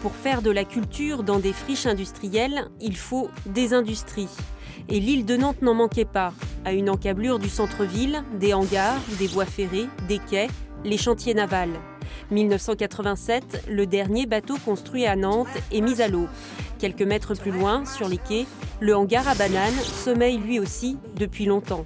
Pour faire de la culture dans des friches industrielles, il faut des industries. Et l'île de Nantes n'en manquait pas. À une encablure du centre-ville, des hangars, des voies ferrées, des quais, les chantiers navals. 1987, le dernier bateau construit à Nantes est mis à l'eau. Quelques mètres plus loin, sur les quais, le hangar à bananes sommeille lui aussi depuis longtemps.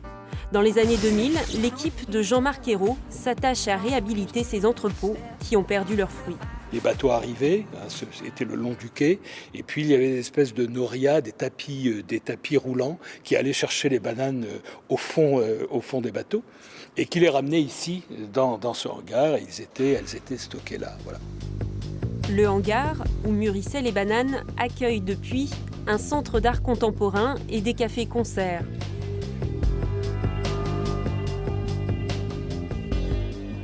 Dans les années 2000, l'équipe de Jean-Marc Ayrault s'attache à réhabiliter ces entrepôts qui ont perdu leurs fruits. Les bateaux arrivaient, c'était le long du quai, et puis il y avait des espèces de norias, des tapis roulants qui allaient chercher les bananes au fond des bateaux et qui les ramenaient ici, dans ce hangar, et elles étaient stockées là. Voilà. Le hangar, où mûrissaient les bananes, accueille depuis un centre d'art contemporain et des cafés-concerts.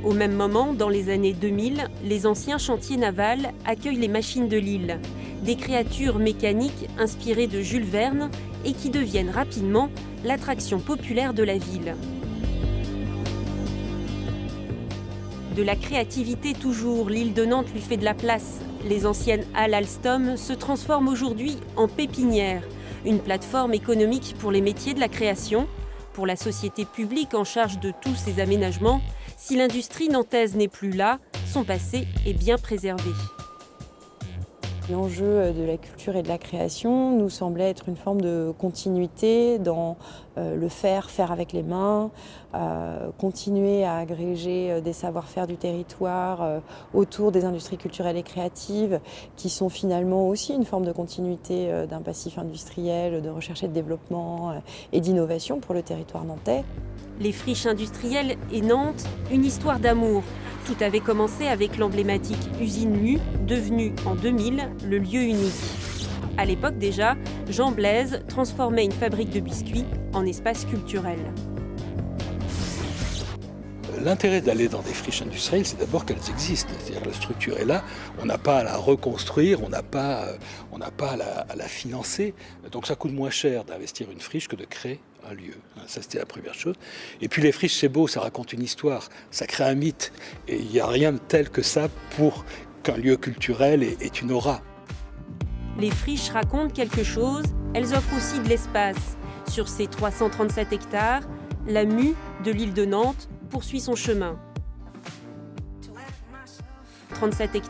Au même moment, dans les années 2000, les anciens chantiers navals accueillent les machines de l'île, des créatures mécaniques inspirées de Jules Verne et qui deviennent rapidement l'attraction populaire de la ville. De la créativité toujours, l'île de Nantes lui fait de la place. Les anciennes halles Alstom se transforment aujourd'hui en pépinière, une plateforme économique pour les métiers de la création. Pour la société publique en charge de tous ces aménagements, si l'industrie nantaise n'est plus là, son passé est bien préservé. L'enjeu de la culture et de la création nous semblait être une forme de continuité dans le faire avec les mains, continuer à agréger des savoir-faire du territoire autour des industries culturelles et créatives qui sont finalement aussi une forme de continuité d'un passif industriel, de recherche et de développement et d'innovation pour le territoire nantais. Les friches industrielles et Nantes, une histoire d'amour. Tout avait commencé avec l'emblématique usine Mu, devenue en 2000 le lieu unique. À l'époque déjà, Jean Blaise transformait une fabrique de biscuits en espace culturel. L'intérêt d'aller dans des friches industrielles, c'est d'abord qu'elles existent. C'est-à-dire que la structure est là, on n'a pas à la reconstruire, on n'a pas à la financer. Donc ça coûte moins cher d'investir une friche que de créer un lieu. Ça, c'était la première chose. Et puis les friches, c'est beau, ça raconte une histoire, ça crée un mythe. Et il n'y a rien de tel que ça pour qu'un lieu culturel ait une aura. Les friches racontent quelque chose, elles offrent aussi de l'espace. Sur ces 337 hectares, la Mu de l'île de Nantes poursuit son chemin. 37 hectares.